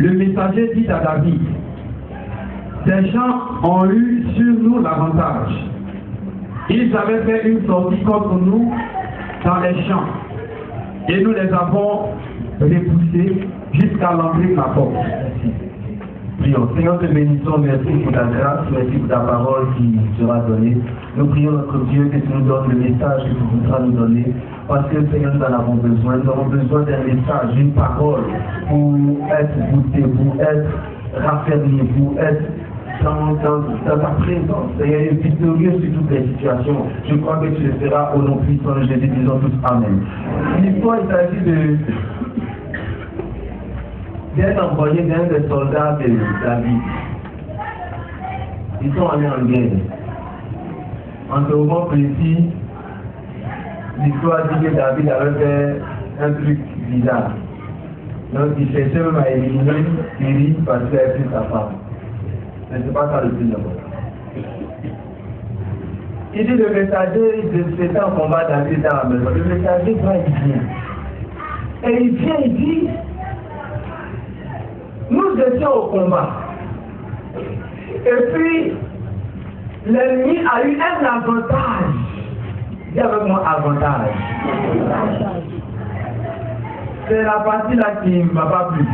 le messager dit à David, ces gens ont eu sur nous l'avantage. Ils avaient fait une sortie contre nous dans les champs et nous les avons repoussés jusqu'à l'entrée de la porte. Prions. Seigneur, te bénissons, merci pour ta grâce, merci pour ta parole qui sera donnée. Nous prions notre Dieu que tu nous donnes le message que tu voudras nous donner, parce que Seigneur, nous en avons besoin. Nous avons besoin d'un message, d'une parole pour être goûté, pour être raffermi, pour être dans ta présence, Seigneur, victorieux sur toutes les situations. Je crois que tu le feras au nom puissant de Jésus, disons tous Amen. L'histoire, il s'agit d'être envoyé d'un des soldats de David. Ils sont allés en guerre. En ce moment précis, l'histoire dit que David avait fait un truc bizarre. Donc il cherchait même à éliminer Syrie parce qu'elle a pris sa femme. Mais ce n'est pas ça le plus important. Il dit le messager, c'était en combat David dans la maison. Le messager va, il vient. Et il vient, il dit, nous étions au combat. Et puis, l'ennemi a eu un avantage. Dis avec moi avantage. C'est la partie là qui ne m'a pas plu.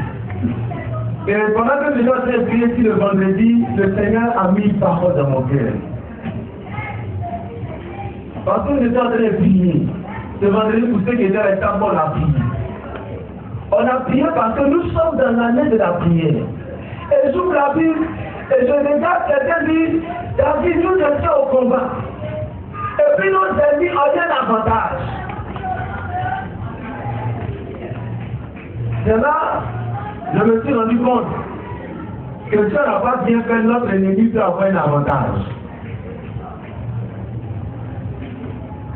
Et pendant que les gens étaient priés ici le vendredi, le Seigneur a mis une parole dans mon cœur. Parce que nous étions en train de prier. Ce vendredi, pour ceux qui étaient restés pour la prière. On a prié parce que nous sommes dans l'année de la prière. Et j'ouvre la Bible et je regarde quelqu'un dit, David, nous étions au combat. Et puis nos ennemis ont eu un avantage. C'est là, je me suis rendu compte que Dieu n'a pas bien fait notre ennemi pour avoir un avantage.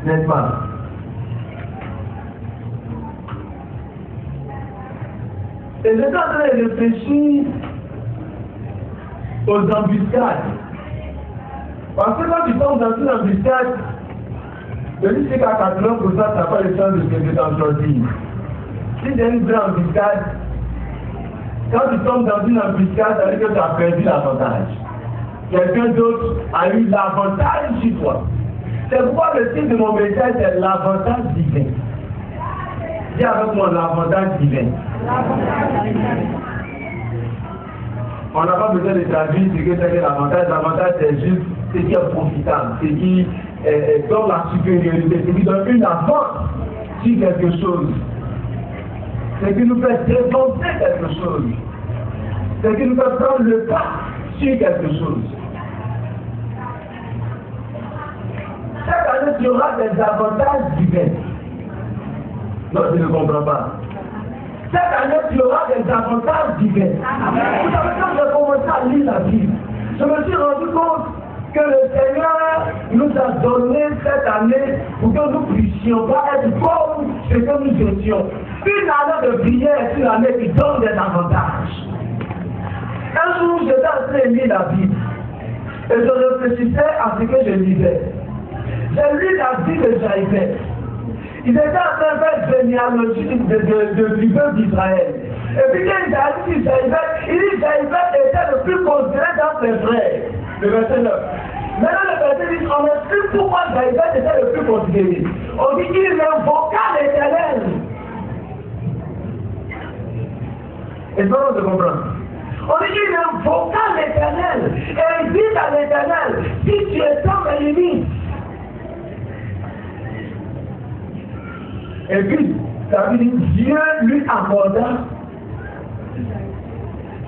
N'est-ce pas? Et j'étais en train de réfléchir aux embuscades. Parce que quand tu tombes dans une embuscade, celui qui a 80%, ça n'a pas le chance de t'en sortir. Si c'est une vraie embuscade, quand tu tombes dans une embuscade, ça veut dire que tu as perdu l'avantage. Quelqu'un d'autre a eu l'avantage sur toi. C'est pourquoi le titre de mon message, c'est l'avantage divin. Dis avec moi l'avantage divin. On n'a pas besoin de traduire ce que c'est que l'avantage. L'avantage, c'est juste ce qui est profitable, ce qui donne la supériorité, ce qui donne une avance sur quelque chose, ce qui nous fait dépenser quelque chose, ce qui nous fait prendre le pas sur quelque chose. Chaque année, tu auras des avantages divins. Non, je ne comprends pas. Chaque année, tu auras des avantages divins. Vous savez, quand j'ai commencé à lire la Bible, je me suis rendu compte que le Seigneur nous a donné cette année pour que nous puissions pas être comme ce que nous étions. Une année de prière est une année qui donne des avantages. Un jour, j'étais en train de lire la Bible et je réfléchissais à ce que je lisais. J'ai lu la vie de Jaïbet. Il était en train de faire une généalogie du peuple d'Israël. Et puis quand il a dit Jaïbet, il dit Jaïbet était le plus considéré dans ses frères. Le verset 9. Maintenant le verset 10, on explique pourquoi Jaïbet était le plus considéré. On dit qu'il invoqua l'Éternel. Et ça on se comprend. On dit qu'il invoqua l'Éternel. Et il dit à l'Éternel, si tu étends mes limites. Et puis, ça veut dire Dieu lui accorda,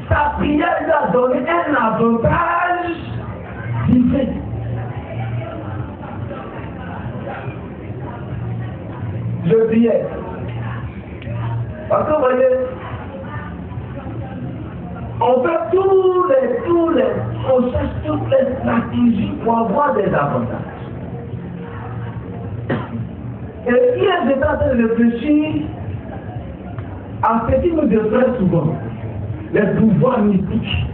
sa prière lui a donné un avantage divin. Je priais. Parce que vous voyez, on fait on cherche toutes les stratégies pour avoir des avantages. Et hier, j'étais en train de réfléchir à ce qui nous effraie souvent, les pouvoirs mystiques.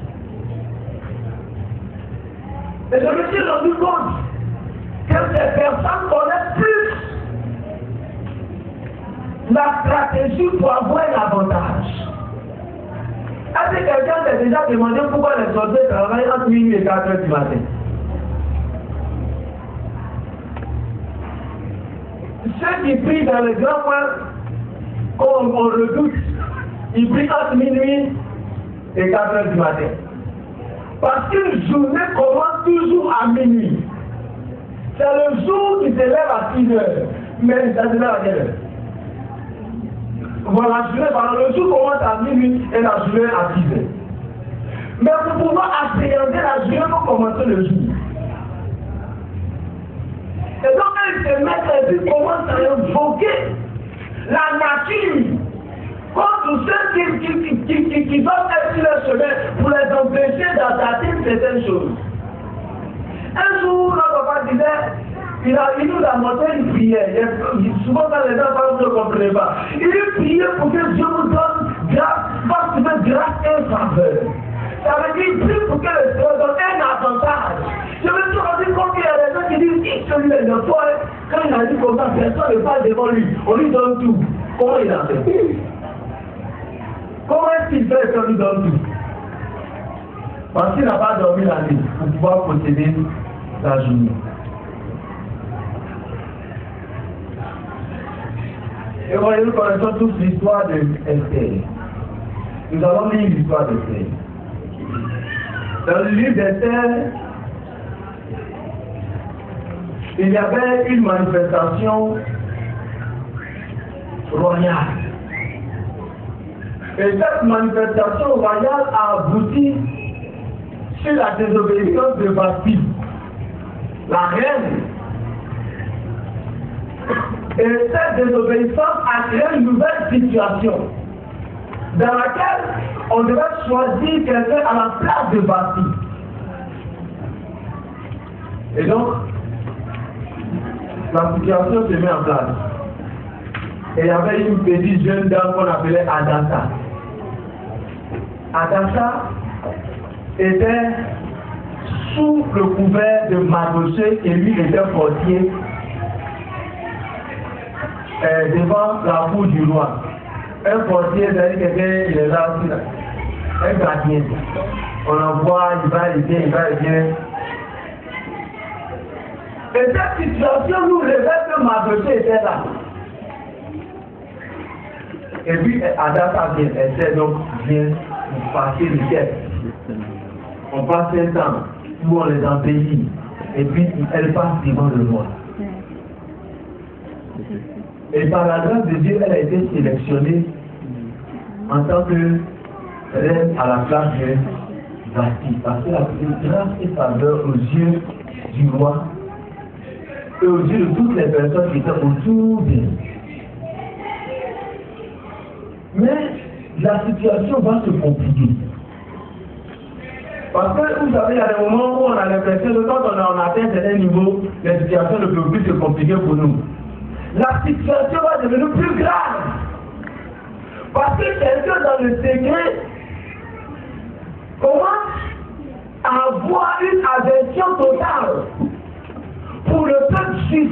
Et je me suis rendu compte que ces personnes connaissent plus la stratégie pour avoir un avantage. Est-ce que s'est déjà demandé pourquoi les sorciers travaillent entre minuit et 4 heures du matin. Ceux qui prient dans les grands coins, comme on redoute, ils prient entre minuit et 4 heures du matin. Parce qu'une journée commence toujours à minuit. C'est le jour qui se lève à 6 heures. Mais ça se lève à quelle heure? Voilà, le jour commence à minuit et la journée à 6 heures. Mais pour pouvoir appréhender la journée, il faut commencer le jour. Et donc, quand ils se mettent et puis commencent à invoquer la nature contre ceux qui doivent être sur le chemin pour les empêcher d'atteindre certaines choses. Un jour, notre papa disait, il nous a montré une prière. Souvent, quand les enfants ne comprenaient pas, il lui priait pour que Dieu nous donne grâce, parce que grâce et faveur. Ça veut dire, prie pour que le Seigneur donne un avantage. Je me suis rendu compte qu'il y a des gens qui disent, si celui-là est fois, quand il a dit comme ça, personne ne passe devant lui, on lui donne tout. Comment il a fait? Comment est-ce qu'il fait qu'on lui donne tout? Parce qu'il n'a pas dormi la nuit pour pouvoir posséder la journée. Et voyez, nous connaissons tous l'histoire d'Esther. Nous allons lire l'histoire d'Esther. Dans le livre d'Esther, il y avait une manifestation royale. Et cette manifestation royale a abouti sur la désobéissance de Vasti, la reine. Et cette désobéissance a créé une nouvelle situation dans laquelle on devait choisir quelqu'un à la place de Vasti. Et donc, la situation se met en place. Et il y avait une petite jeune dame qu'on appelait Adassa. Adassa était sous le couvert de Mardochée et lui était portier devant la cour du roi. Un portier, c'est-à-dire quelqu'un, il est là aussi, là. Un gardien. On l'envoie, il va et vient, il va et vient. Et cette situation nous révèle que Mardochée était là. Et puis Adassa vient, elle donc vient nous passer le texte. On passe un temps où on les embellit. Et puis elle passe devant le roi. Et par la grâce de Dieu, elle a été sélectionnée en tant que reine à la place de Vasti. Parce qu'elle a pris grâce et faveur aux yeux du roi et aux yeux de toutes les personnes qui étaient autour d'elle. Mais la situation va se compliquer. Parce que vous savez, il y a des moments où on a l'impression que quand on atteint un certain niveau, la situation ne peut plus se compliquer pour nous. La situation va devenir plus grave. Parce que quelqu'un dans le secret commence à avoir une aversion totale pour le peuple juif.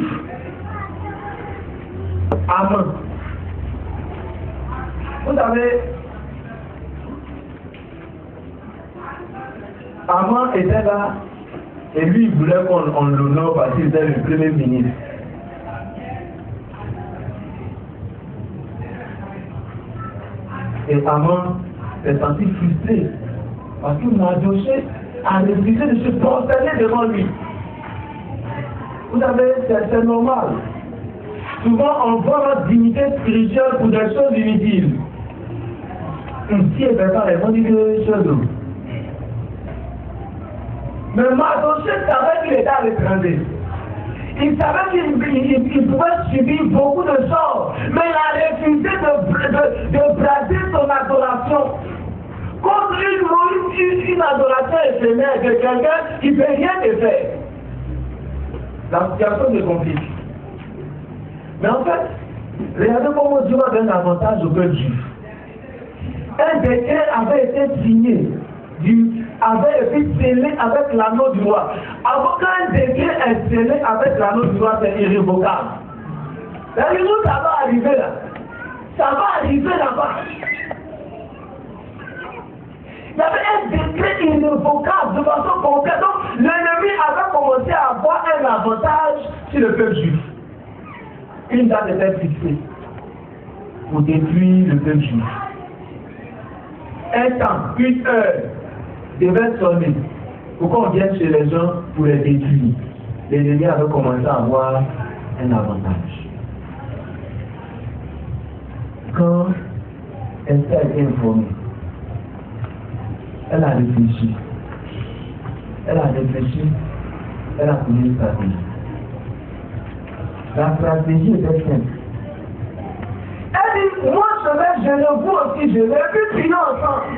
Amen. Vous savez, Aman était là et lui il voulait qu'on l'honore parce qu'il était le premier ministre. Et Aman s'est senti frustré parce que Mardochée a refusé de se prosterner devant lui. Vous savez, c'est normal. Souvent on voit notre dignité spirituelle pour des choses inutiles. Si elle ne fait pas les bonnes choses. Mais Mardochée savait qu'il était à l'étranger. Il savait qu'il pouvait subir beaucoup de choses. Mais il a refusé de brader son adoration. Contre une adoration éphémère de quelqu'un qui ne peut rien te faire. La situation se complique. Mais en fait, regardez comment Dieu a donné un avantage au peuple juif. Un décret avait été signé, avait été scellé avec l'anneau du roi. Avant qu'un décret est scellé avec l'anneau du roi, c'est irrévocable. C'est-à-dire que ça va arriver là. Ça va arriver là-bas. Il y avait un décret irrévocable de façon complète. Donc, l'ennemi avait commencé à avoir un avantage sur le peuple juif. Une date était fixée pour détruire le peuple juif. Un temps, une heure devait sonner pour qu'on vienne chez les gens pour les détruire. L'ennemi avait commencé à avoir un avantage. Quand Esther a été informée, elle a réfléchi. Elle a trouvé une stratégie. La stratégie était simple. Elle dit, moi je vais jeûner, vous aussi jeûner, et puis prier ensemble.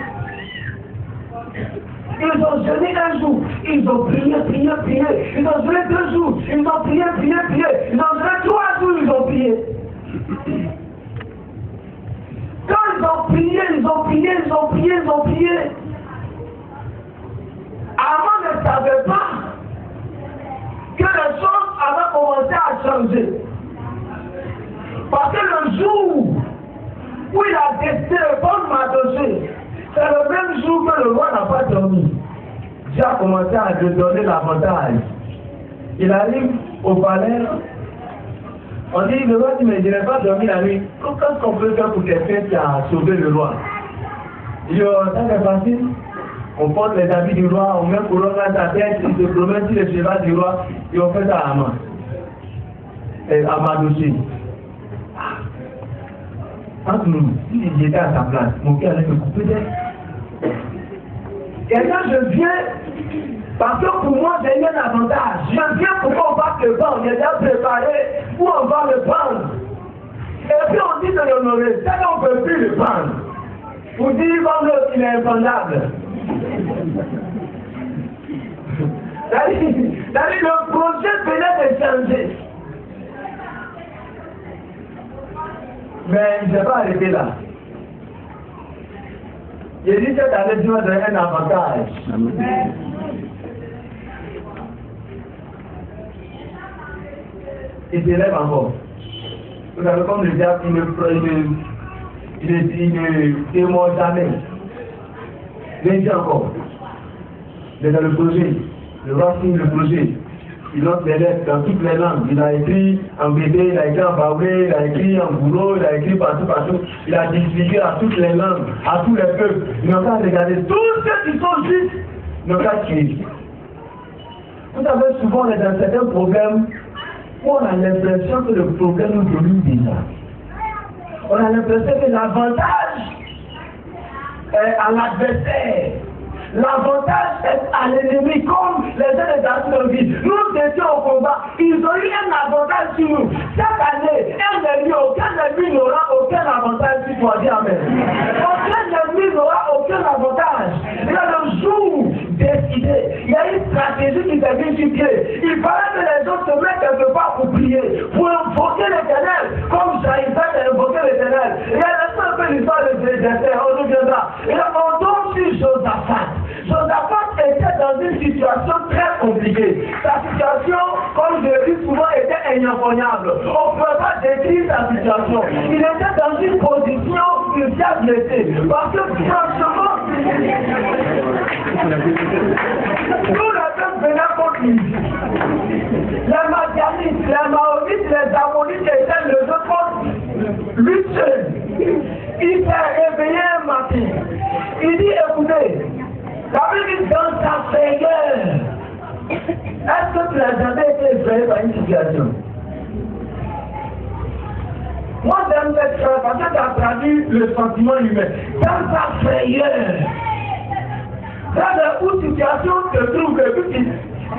Ils ont jeûné un jour, ils ont prié. Ils ont jeûné 2 jours, ils ont prié. Ils ont jeûné 3 jours, ils ont prié. Quand ils ont prié, Amon ne savait pas que les choses avaient commencé à changer. Parce que le jour où il a décidé de prendre Mardochée, c'est le même jour que le roi n'a pas dormi. Dieu a commencé à lui donner l'avantage. Il arrive au palais. On dit, le roi dit, mais je n'ai pas dormi la nuit. Qu'est-ce qu'on peut faire pour quelqu'un qui a sauvé le roi? Il dit, oh, ça c'est facile. On porte les habits du roi, on met couronne à sa tête, il se promène sur le cheval du roi, et on fait ça à Amon. Et à Mardochée. Entre nous, si j'étais à sa place, mon cœur allait me couper d'air. Et là, je viens, parce que pour moi, j'ai eu un avantage. Je viens pour qu'on va le prendre. J'ai déjà préparé où on va le prendre. Et puis on dit de l'honorer. Ça, on ne peut plus le prendre. Vous dites comme l'autre, il est invendable. C'est-à-dire, le projet venait de changer. Mais je n'ai pas arrêté là. J'ai dit cette année, Dieu m'a donné un avantage. Il s'élève encore. Vous savez, comme le diable, il ne témoigne jamais. Il dit encore. Il est dans le projet. Le roi signe le projet. Il lance les lettres dans toutes les langues. Il a écrit en bébé, il a écrit en baoué, il a écrit en boulot, il a écrit partout. Il a distribué à toutes les langues, à tous les peuples. Ils n'ont qu'à regarder. Tous ceux qui sont justes n'ont qu'à tuer. Vous savez, souvent, on est dans certains problèmes où on a l'impression que le problème nous domine déjà. On a l'impression que l'avantage est à l'adversaire. L'avantage est à l'ennemi, comme les uns dans leur vie. Nous étions au combat, ils ont eu un avantage sur nous. Chaque année, aucun ennemi n'aura aucun avantage sur toi. Dis amen. Aucun ennemi n'aura aucun avantage. Il y a le jour décidé, il y a une stratégie qui s'est mise sur pied. Il fallait que les gens se mettent quelque part pour prier, pour invoquer l'Éternel, comme Jaïs a invoqué l'Éternel. Il y a un peu l'histoire de Esther, on nous viendra. Et on tombe sur Josaphat. Josaphat était dans une situation très compliquée. Sa situation, comme je le dis souvent, était ignoble. On ne peut pas décrire sa situation. Il était dans une position de diablesse. Parce que franchement, tout le peuple venait contre lui. Les Madianites, les Maorites, les Ammonites étaient levés contre lui seul. Il s'est réveillé un matin. Il dit, écoutez, la Bible dit dans ta frayeur. Est-ce que tu n'as jamais été effrayé par une situation? Moi j'aime cette chose parce que tu as traduit le sentiment humain. Dans ta frayeur. Dans une situation te trouve et puis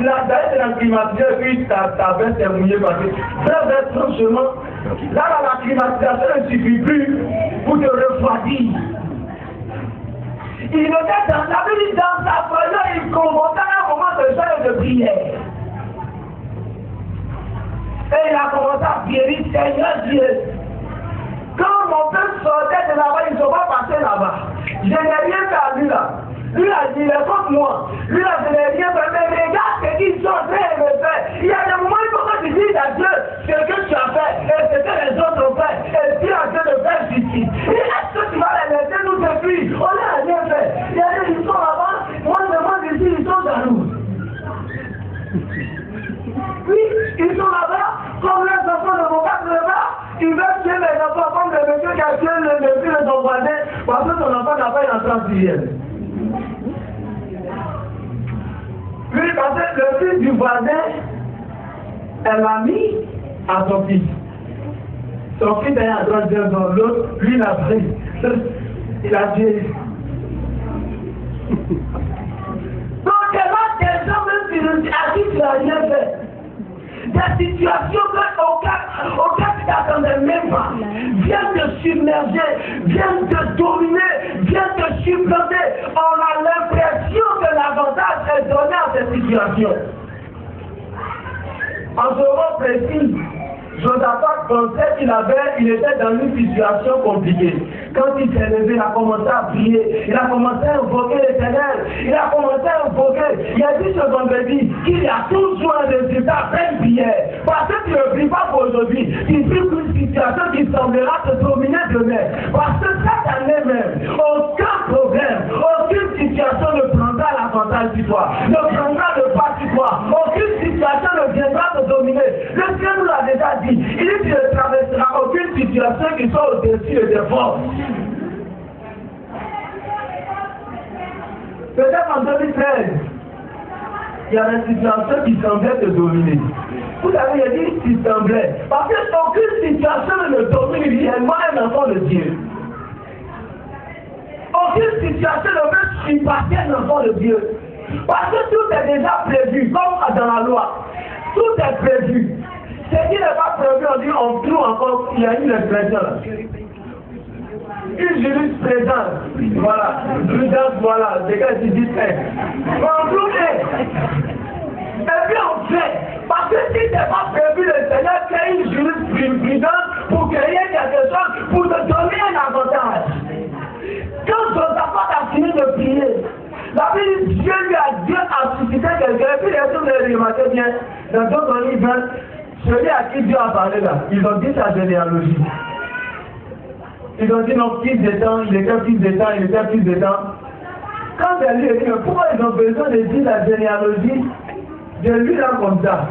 la taille de la climatisation et puis ta veste est mouillée parce que très franchement, là la climatisation ne suffit plus pour te refroidir. Il était dans la Bible, dans sa frayeur, il convoqua un moment de jeûne et de prière. Et il a commencé à prier, Seigneur Dieu. Quand mon peuple sortait de là-bas, ils ne sont pas passés là-bas. Je n'ai rien fait à lui là. Lui a dit, il est contre moi. Lui là, je n'ai rien fait. Mais regarde ce qu'ils sont en train de faire. Il y a des moments où il faut que tu dises à Dieu ce que tu as fait et ce que les autres ont fait. Et Dieu est en train de faire justice. Et est-ce que tu vas les laisser nous depuis? On n'a rien fait. Il y a des histoires avant. n'a pas une entrée en sixième. Oui, parce que le fils du voisin, elle l'a mis à son fils. Son fils est en train de dire dans l'autre, lui il a pris. Il a dit. Donc, il y a des gens même à qui tu n'as rien fait. Des situations auxquelles tu t'attendais même pas viennent te submerger, viennent te dominer, viennent te supplanter. On a l'impression que l'avantage est donné à cette situation. En ce moment précis, Josaphat pensait qu'il était dans une situation compliquée. Quand il s'est levé, il a commencé à prier, il a commencé à invoquer l'Éternel, il a commencé à invoquer. Il a dit ce vendredi qu'il y a toujours un résultat après une prière. Parce que tu ne pries pas pour aujourd'hui, tu pries pour une situation qui semblera te dominer demain. Parce que cette année même, aucun problème, aucune situation ne prendra l'avantage sur toi, ne prendra le pas sur toi, aucune situation ne viendra te dominer. Le Seigneur nous l'a déjà dit. Il dit que tu ne traverseras aucune situation qui soit au-dessus de tes forces. Peut-être en 2013, il y a des situations qui semblaient te dominer. Vous savez, il dit qui semblait. Parce qu'aucune situation ne domine réellement un enfant de Dieu. Aucune situation ne peut surpasser un enfant de Dieu. Parce que tout est déjà prévu, comme dans la loi. Tout est prévu. Ce qui n'est pas prévu, on dit, on trouve encore, il y a une expression là. Une jurisprudence, voilà, prudence, voilà, c'est quand tu dis fait. On trouve et puis on fait. Parce que si ce n'est pas prévu, le Seigneur crée une jurisprudence pour créer quelque chose, pour te donner un avantage. Quand Josaphat a fini de prier, la Bible dit Dieu a suscité quelqu'un, et puis les autres le remarquaient bien, dans d'autres livres, celui à qui Dieu a parlé là, ils ont dit sa généalogie. Ils ont dit non, fils d'État, il était fils d'État, il était fils d'État. Quand j'ai lu, il dit, mais pourquoi ils ont besoin de dire la généalogie de lui là comme ça?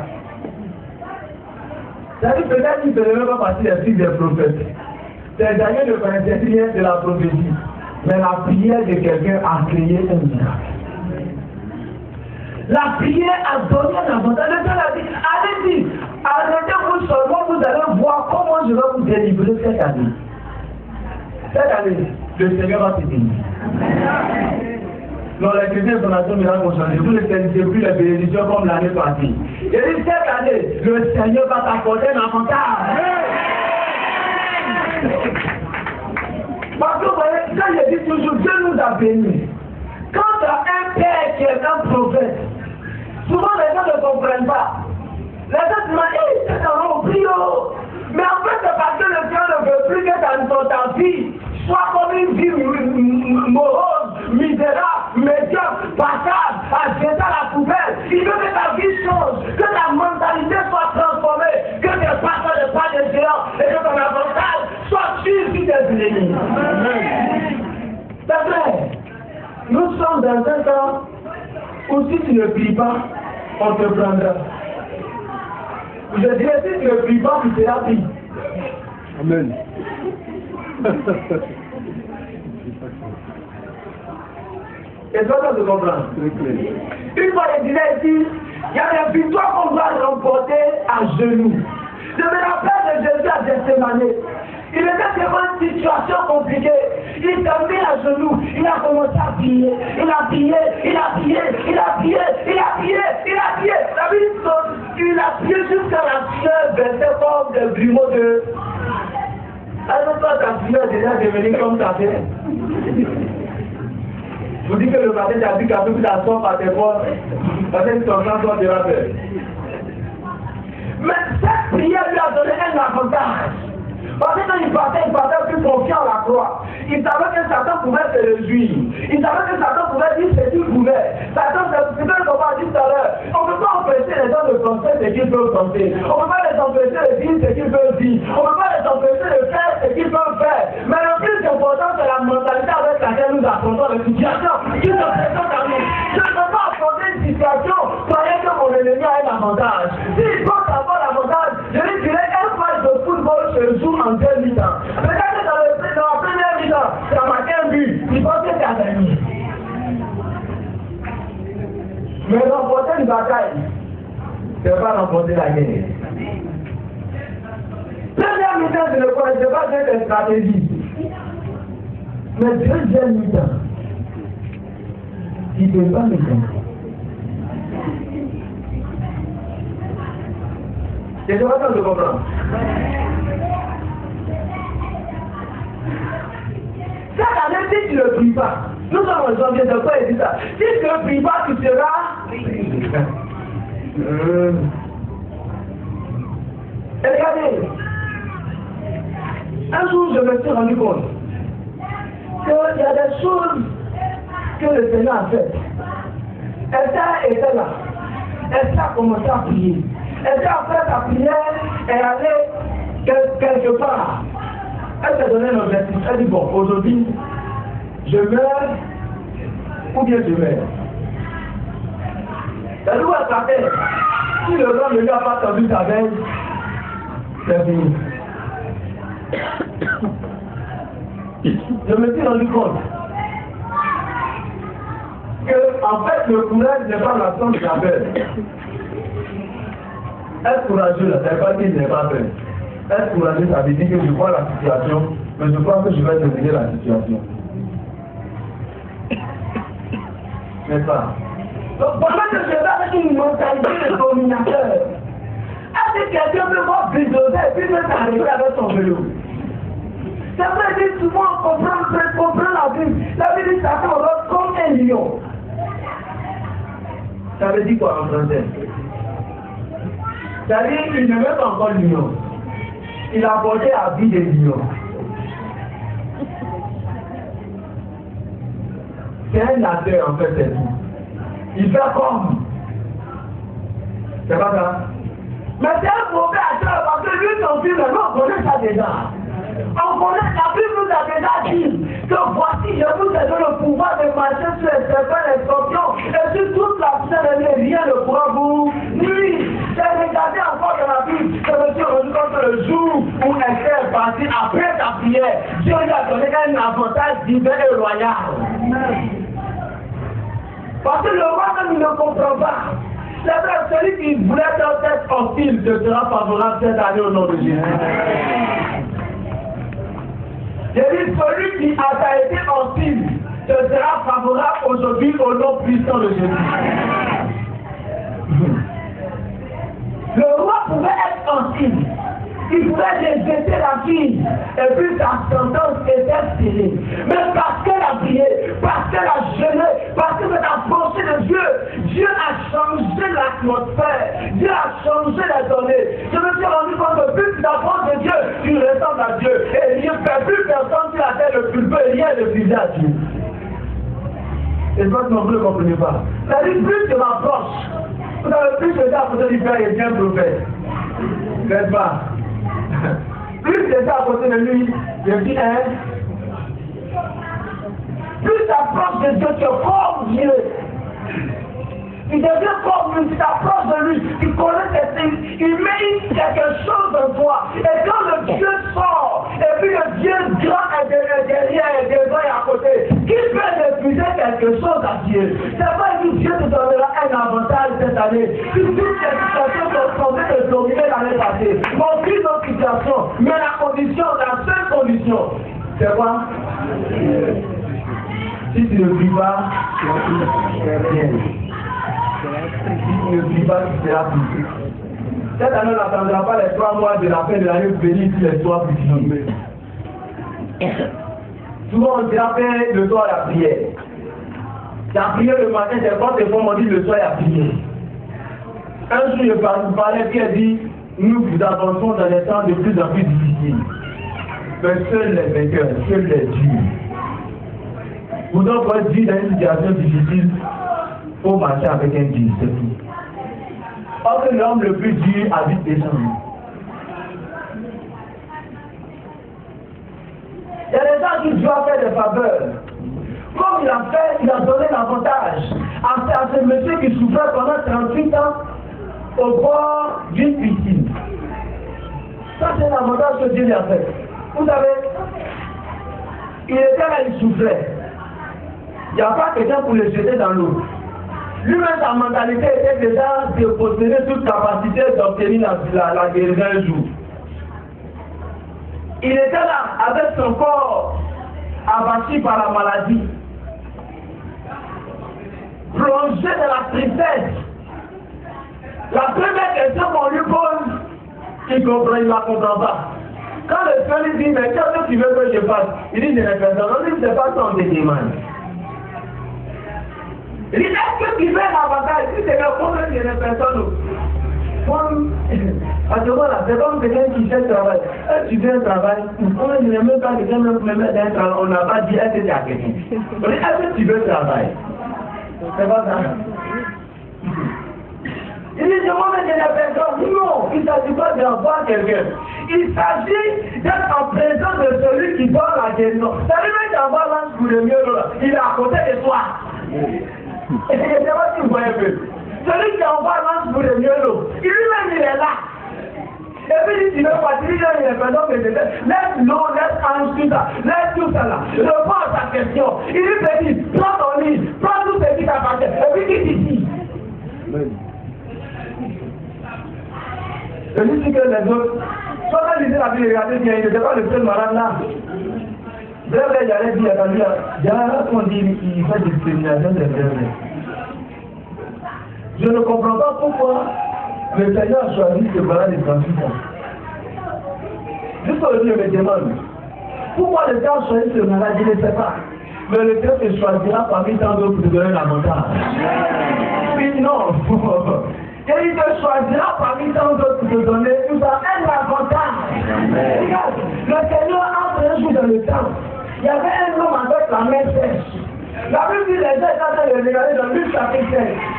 C'est-à-dire peut-être qu'il ne faisait même pas partie des fils des prophètes. C'est Daniel ne connaissait rien de la prophétie. Mais la prière de quelqu'un a créé un miracle. La prière a donné un avantage. Le Seigneur a dit, allez-y, arrêtez-vous seulement, vous allez voir comment je vais vous délivrer cette année. Cette année, le Seigneur va te bénir. Non, les chrétiens sont nations miracle vont changer. Vous ne connaissez plus les bénédictions comme l'année passée. Et dit, cette année, le Seigneur va t'accorder un avantage. Parce que vous voyez, quand je dis toujours, Dieu nous a bénis. Quand tu as un père qui est un prophète, souvent les gens ne comprennent pas. Les gens se disent, c'est un prie. Mais en fait, c'est parce que le Seigneur ne veut plus que ta vie soit comme une vie morose, misérable, médiocre, passable, à jeter à la poubelle. Il veut que ta vie change, que ta mentalité soit transformée, que tes pas de géant et que ton avantage soit sûr qui t'est béni. C'est vrai. Nous sommes dans un temps où si tu ne pries pas, on te prendra. Je dirais, si tu ne pries pas, tu seras pris. Amen. Et toi, tu comprends. Une fois, il disait ici, il y a des victoires qu'on doit remporter à genoux. Je me rappelle de Jésus à Gethsémane. Il était devant une situation compliquée. Il s'est mis à genoux. Il a commencé à prier. Il a prié. Il a prié. Il a prié. Il a prié. Il a prié. La Bible, il a prié jusqu'à la sueur versait comme des grumeaux de. Alors toi, ta sueur est déjà devenue comme ta tête. Je vous dis que le matin, tu as vu qu'à peu près la soif à tes corps. Parce que ton sang soit de la peur. Mais cette prière lui a donné un avantage. Parce que quand il partait plus confiant à la croix. Il savait que Satan pouvait se réjouir. Il savait que Satan pouvait dire ce qu'il voulait. Satan, c'est ce qu'on va dire tout à l'heure. On ne peut pas empêcher les gens de penser ce qu'ils peuvent penser. On ne peut pas les empêcher de dire ce qu'ils peuvent dire. On ne peut pas les empêcher de faire ce qu'ils peuvent faire. Mais le plus important, c'est la mentalité avec laquelle nous affrontons les situations qui se présentent à nous. Je ne peux pas affronter une situation croyant que mon ennemi a un avantage. S'il pense avoir l'avantage, je lui dirais un match de football se joue en 2 mi-temps. Peut-être que dans la première mi-temps, ça marque un but. Il pense Mais remporter une bataille, c'est pas remporter la guerre. Première mi-temps, je ne connaissais pas cette stratégie. Mais deuxième mi-temps, il ne peut pas me comprendre. C'est pas ça de comprendre. Cette année, si tu ne pries pas, nous sommes en janvier, de quoi il dit ça? Si tu ne pries pas, tu seras. Et regardez, un jour je me suis rendu compte qu'il y a des choses que le Seigneur a faites. Esther était là. Esther a commencé à prier. Esther a fait sa prière et allait quelque part. Elle s'est donné un objectif. Elle dit bon, aujourd'hui, je meurs ou bien je meurs. Elle doit s'appeler. Si le roi ne lui a pas tendu sa veille, c'est fini. Je me suis rendu compte que, en fait, le courage n'est pas la somme de la belle. Être courageux, ça ne veut pas dire qu'il n'est pas belle. Être courageux, ça veut dire que je vois la situation, mais je crois que je vais dominer la situation. N'est-ce pas? Donc, pendant que je vais avec une mentalité de dominateur, est-ce que quelqu'un peut voir bulldozer et puis même arriver avec son vélo? C'est vrai, dit souvent, comprendre la vie. La vie dit ça fait comme un lion. Ça veut dire quoi en français? C'est-à-dire qu'il ne veut pas encore lion. Il a porté la vie des lions. C'est un acteur en fait, c'est tout. Il fait comme. C'est pas ça? Mais c'est un mauvais acteur parce que lui, son film, nous on connaît ça déjà. On connaît, la Bible nous a déjà dit que voici, je vous ai donné le pouvoir de marcher sur les serpents, les scorpions, et sur toute la puissance de Dieu, rien ne pourra vous nuire. J'ai regardé encore dans la Bible, je me suis rendu compte que le jour où Esther est partie après sa prière, Dieu lui a donné un avantage divin et royal. Parce que le roi même il ne comprend pas. C'est vrai, celui qui voulait faire cette hostile te sera favorable cette année au nom de Jésus. J'ai dit, celui qui a été hostile te sera favorable aujourd'hui au nom puissant de Jésus. Le roi pouvait être hostile. Il pouvait rejeter la fille et puis sa sentence était scellée. Mais parce qu'elle a prié, parce qu'elle a jeûné, parce que c'est la pensée de Dieu, Dieu a changé l'atmosphère, Dieu a changé les données. Je me suis rendu compte que plus tu t'approches de Dieu, tu ressembles à Dieu. Et Dieu fait plus personne sur la terre le plus peu, rien ne plus à Dieu. Et toi non plus ne comprenez pas. C'est-à-dire plus tu m'approches, vous avez plus de temps à côté du Père et bien prophète. N'est-ce pas? Plus j'étais à côté de lui, je dis plus t'approches de Dieu, tu es comme Dieu. Il devient comme lui, tu t'approches de lui, tu connais ses signes, il met quelque chose en toi. Et quand le Dieu sort, et puis le Dieu grand est derrière et devant et à côté, qui peut refuser quelque chose à Dieu? C'est pas que Dieu te donnera un avantage cette année. Si toutes les situations sont tombées de dominer l'année passée, aucune autre situation, mais la seule condition, c'est quoi? Si tu ne vis pas, tu vas bien. Si tu ne vis pas, tu seras plus. Cette année, on n'attendra pas les 3 mois de la fin de l'année pour venir ici les soirs pour finir. Souvent, on dira faire le soir la prière. La prière le matin, c'est quand les femmes ont dit le soir la prière. Un jour, je parlais, Pierre dit, nous vous avançons dans des temps de plus en plus difficiles. Mais seuls les vainqueurs, seuls les durs. Vous donc pour être dur dans une situation difficile, il faut marcher avec un dur, c'est tout. Or que l'homme le plus dur habite des gens. Il y a des gens qui doivent faire des faveurs. Comme il a fait, il a donné l'avantage à ce monsieur qui souffrait pendant 38 ans au bord d'une piscine. Ça, c'est un avantage que Dieu lui a fait. Vous savez, il était là, il souffrait. Il n'y a pas quelqu'un pour le jeter dans l'eau. Lui-même, sa mentalité était déjà de posséder toute capacité d'obtenir la guérison un jour. Il était là avec son corps abattu par la maladie, plongé dans la tristesse. La première question qu'on lui pose, il comprend, il ne la comprend pas. Quand le Seigneur lui dit, mais qu'est-ce que tu veux que je fasse? Il dit, je n'ai personne. On dit, c'est pas ton demande. Il dit, est-ce que tu veux un avantage? Il dit, c'est le problème, je n'ai personne. À ce moment-là, c'est comme quelqu'un qui fait le travail. Tu fais un travail, je n'ai même pas quelqu'un me met dans un travail, on n'a pas dit, est-ce que tu as quelqu'un? On dit, est-ce que tu veux travailler? C'est pas ça. Il dit, je m'en vais de la personne. Non, il ne s'agit pas d'avoir quelqu'un. Il s'agit d'être en présence de celui qui donne la guérison. C'est lui qui envoie l'ange pour le mieux, il est à côté de toi. Et je ne sais pas si vous voyez un peu. Celui qui envoie l'ange pour le mieux, lui-même il est là. Et puis il dit, tu veux partir, il est maintenant que je laisse l'eau, laisse ange, tout ça, laisse tout ça là. Réponds à ta question. Il lui dit, prends ton lit, prends tout ce qui t'appartient, et puis quitte ici. Je lui dis que les autres, soit quand lisez la Bible, regardez bien, il n'était pas le seul malade là. Bref, j'allais dire, attendez, on dit qu'il fait discrimination des frères. Je ne comprends pas pourquoi le Seigneur a choisi ce malade de 38 ans. Juste aujourd'hui, je me demande, pourquoi le Seigneur a choisi ce malade, je ne sais pas. Mais le Seigneur se choisira parmi tant d'autres pour donner l'avantage. Puis non. Et il te choisira parmi tant d'autres pour te donner tout ça, un avantage. Regarde, le Seigneur entre un jour dans le temps. Il y avait un homme avec la main sèche. La Bible dit les gens étaient en train de regarder dans Luc chapitre 5.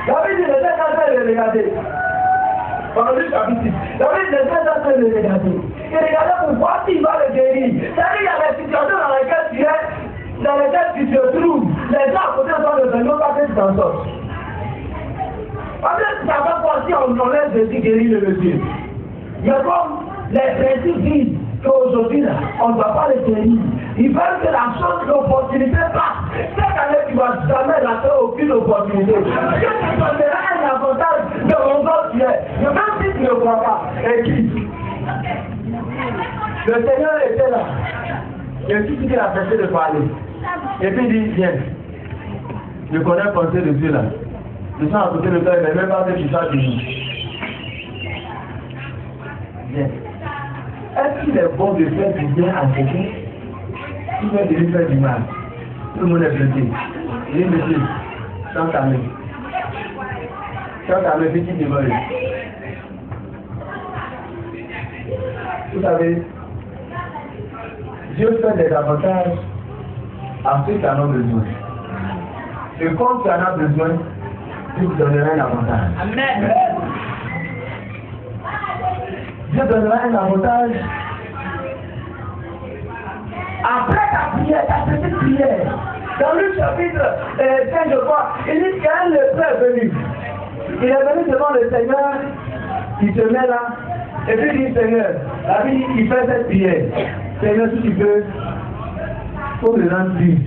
La Bible dit les gens étaient en train de regarder. Dans Luc chapitre 6. La Bible dit les gens étaient en train de regarder. Ils regardaient pour voir s'il va le guérir. C'est-à-dire qu'il y a des situations dans lesquelles tu es, dans lesquelles tu te trouves. Les gens à côté de toi ne veulent pas que tu t'en sortes. Parce que ça va passer en laisse Jésus guérir le monsieur. Mais comme les principes disent qu'aujourd'hui, on ne va pas les guérir. Ils veulent que la chose, l'opportunité passe. Cette année, tu ne vas jamais rater aucune opportunité. Dieu te donnera un avantage de mon autre Dieu. Mais même si tu ne crois pas, et qui? Le Seigneur était là. Et tout il a cessé de parler. Et puis il dit, viens. Je connais le conseil de Dieu là. Je sens à côté de toi, il n'est même pas fait du ça du nous. Viens. Est-ce qu'il est bon de faire du bien à quelqu'un? Il vient de lui faire du mal. Tout le monde est blessé. Il dit, monsieur, sans ta main. Sans ta main, petit démon. Vous savez, Dieu fait des avantages à ceux qui en ont besoin. Et quand tu en as besoin, Dieu te donnera un avantage. Amen. Dieu donnera un avantage. Après ta prière, ta petite prière, dans le chapitre 5, je crois, il dit qu'il y a un lépreux venu. Il est venu devant le Seigneur, il se met là, et puis il dit, Seigneur, la Bible, il fait cette prière. Seigneur, si tu veux, faut le rendre plus.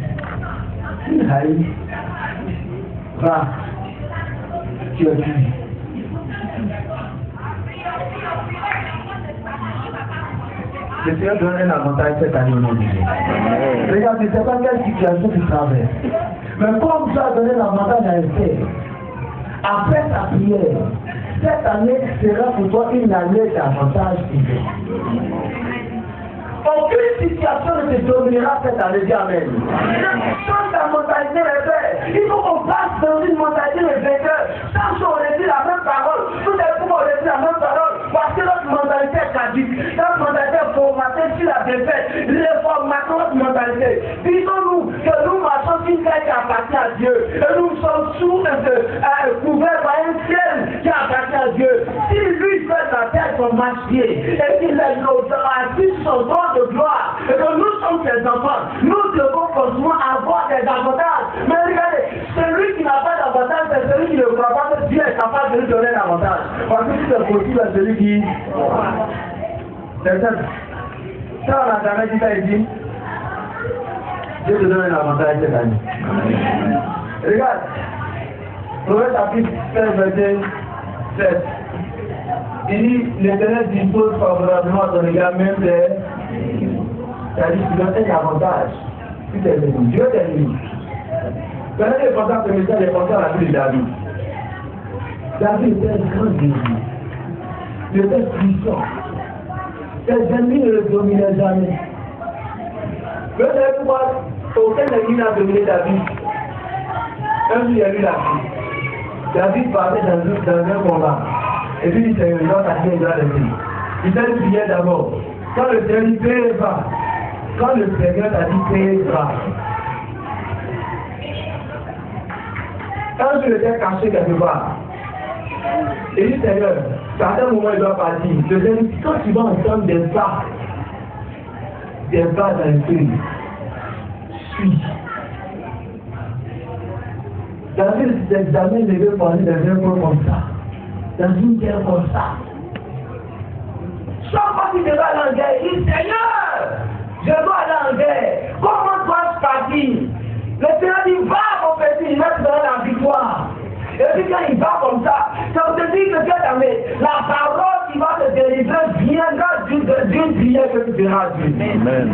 Il haït. Va, tu es plus. Le Seigneur donne un avantage cette année au nom de Dieu. Regarde, je ne sais pas quelle situation tu traverses. Mais comme tu as donné l'avantage à Esther, après ta prière, cette année sera pour toi une année d'avantage divin. Aucune situation ne te dominera cette année, dis Amen. Change ta mentalité de paix. Il faut qu'on passe dans une mentalité de vainqueur. Chaque jour on dit la même parole. Tout les fois on dit la même parole. Parce que notre mentalité est caduque. Notre mentalité est formatée sur la défaite. Réformatons notre mentalité. Disons-nous que nous marchons sur une terre qui appartient à Dieu. Et nous sommes couverts par un ciel qui appartient à Dieu. Si lui fait la terre son marche-pied et qu'il est nos assis son droit de gloire et que nous sommes ses enfants, nous devons forcément avoir des avantages. Mais regardez, celui qui n'a pas d'avantage, c'est celui qui ne croit pas que Dieu est capable de lui donner un avantage. Parce que si c'est possible à celui qui... C'est ça. Ça, on a jamais dit ça ici. Dieu te donne un avantage cette année. Regarde, Proverbe chapitre 16, verset 7. Il dit, l'Éternel dispose favorablement à ton égard même des... C'est-à-dire qu'il donne un avantage. Si t'es venu, Dieu t'est venu. Quand il est pensé à ce message, il est pensé à la vie de David. David était un grand guerrier. Il était puissant. Ses ennemis ne le dominaient jamais. Vous savez pourquoi aucun ennemi n'a dominé David? Un jour, il y a eu la vie. David partait dans un combat. Et puis il s'est réveillé dans sa tête, il doit rester. Il s'est prié d'abord. Quand le Seigneur dit paye pas, quand le Seigneur t'a dit paye pas, un jour il était caché quelque part. Et il dit Seigneur, à un moment il doit partir. Le Seigneur dit quand tu vas entendre des pas dans le pays, suis. David s'est jamais levé pour aller dans un coin comme ça. Dans une guerre comme ça. Chaque fois qu'il devait aller en guerre, il dit Seigneur, je dois aller en guerre. Comment dois-je partir? Le Seigneur dit va mon petit, il va te donner la victoire. Et puis quand il va comme ça veut dire que la parole qui va te délivrer viendra d'une prière que tu verras Dieu. Amen.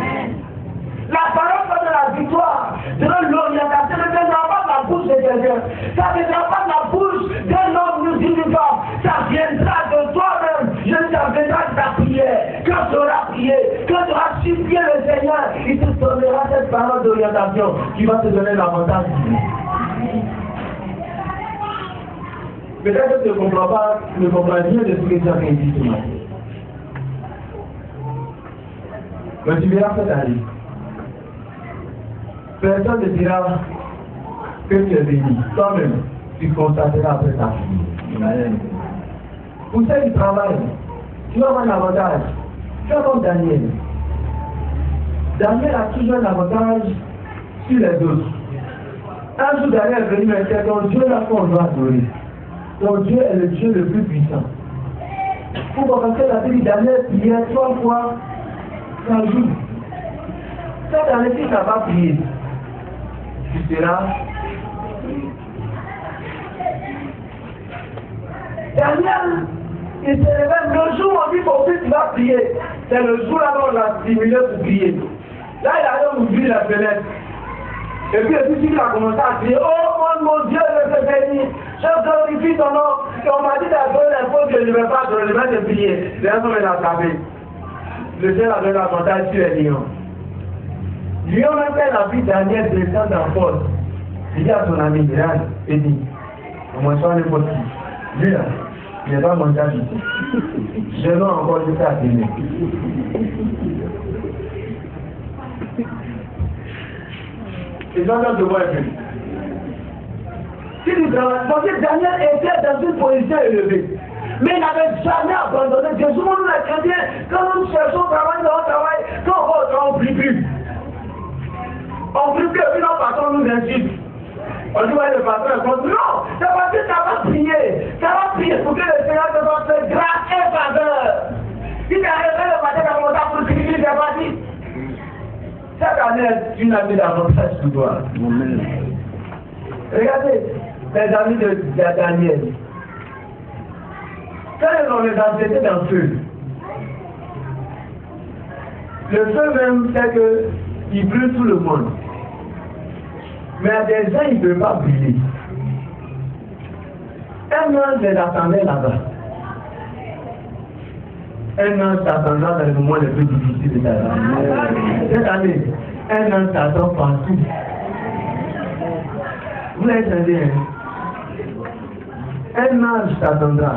La parole va de la victoire, de l'orientation, ne viendra pas de la bouche de quelqu'un. Ça ne viendra pas de la bouche d'un homme musulman. Ça viendra de toi-même. Ça viendra de ta prière. Quand tu auras prié, quand tu auras supplié le Seigneur, il te donnera cette parole d'orientation qui va te donner l'avantage. Peut-être que tu ne comprends rien de ce que tu as dit ce matin. Mais tu verras cette année. Personne ne dira que tu es béni. Toi-même, tu constateras après ta vie. Pour ceux qui travaillent, tu vas avoir un avantage. Tu vas comme Daniel. Daniel a toujours un avantage sur les autres. Un jour, Daniel est venu me dire ton Dieu là qu'on doit adorer. Ton Dieu est le Dieu le plus puissant. Pourquoi? Parce que la Bible dit Daniel priait 3 fois par jour. Cette année, si tu n'as pas prié, tu seras. Daniel, il se réveille le jour où on dit mon fils va prier. C'est le jour là où on l'a stimulé pour prier. Là, il a ouvert la fenêtre. Et puis, il a commencé à dire oh mon Dieu, je te bénis, je glorifie ton nom. Et on m'a dit d'adorer les fautes que je ne vais pas adorer, je vais te prier. Les gens m'ont attrapé. Le Seigneur a donné l'avantage sur les lions. Lion même fait la vie Daniel descend en force. Il dit à son ami, regarde, il dit, on mange pas n'importe qui. Lui là, il n'est pas mangé du tout. Je n'ai encore juste à dîner. Et j'en ai de voir un peu. Parce que Daniel était dans une position élevée. Mais il n'avait jamais abandonné. Dieu, souvent nous les chrétiens, quand nous cherchons travail dans le travail, quand on va au travail, on ne prie plus. On prie plus et puis notre patron nous insulte. On dit, ouais, le patron est contre. Non, c'est parce que ça va prier. Ça va prier pour que le Seigneur te fasse grâce et faveur. Si tu as réveillé le matin comme on t'a pour prier, c'est pas dit. Cette année est une année d'avantage pour toi. Regardez les amis de Daniel. Quand ils ont les jetés dans le feu, le feu même fait qu'il brûle tout le monde. Mais à des gens, ils ne peuvent pas brûler. Un ange les attendait là-bas. Un ange t'attendra dans les moments les plus difficiles de ta vie. Cette année, un ange t'attend partout. Vous l'entendez, hein? Un ange t'attendra.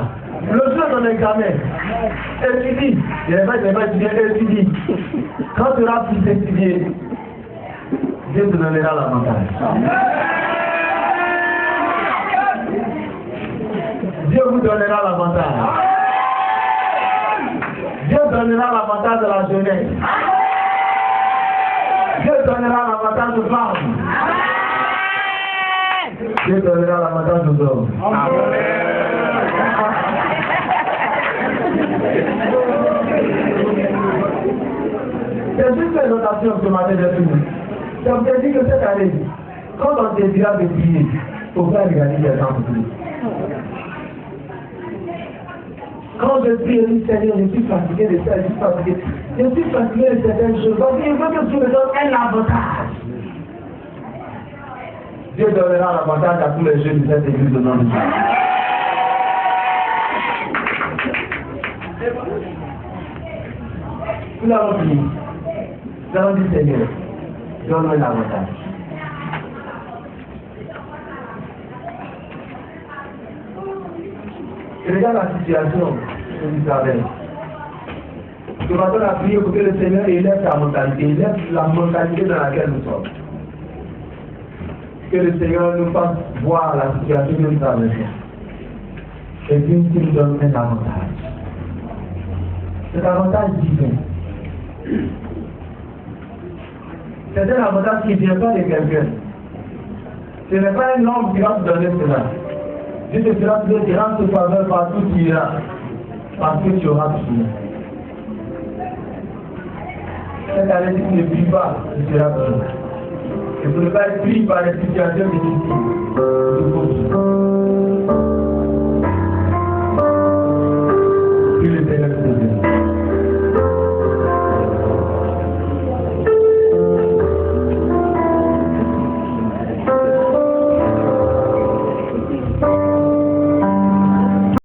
Le jour de ton examen, étudie. Je n'ai pas étudié, étudie. Quand tu auras pu étudier, Dieu te donnera l'avantage. Dieu vous donnera l'avantage. Dieu donnera l'avantage de la jeunesse. Dieu donnera l'avantage aux femmes. Dieu donnera l'avantage aux hommes. C'est juste une notation ce matin de tout. Ça vous dit que cette année, quand on te dira de prier, faut pas regarder les gens plus. Quand je prie, je dis Seigneur, je suis fatigué de ça, je suis fatigué. Je suis fatigué de certaines choses. Donc il veut que tu me donnes un avantage. Dieu donnera l'avantage à tous les jeunes de cette église de nom de Jésus. Nous l'avons fini. Nous avons dit Seigneur, donne-moi l'avantage. Et regarde la situation d'Israël. Ce matin, on a prié pour que le Seigneur élève sa mentalité, élève la mentalité dans laquelle nous sommes. Que le Seigneur nous fasse voir la situation que nous traversons. Et puis qu'il nous donne un avantage. Cet avantage divin. C'est un avantage qui ne vient pas de quelqu'un. Ce n'est pas un homme qui va te donner cela. Dieu te dira que tu rends ce faveur partout où tu iras. Parce que tu auras tout. Cette année, si tu ne pries pas, tu seras tout. Et pour ne pas être pris par les situations difficiles,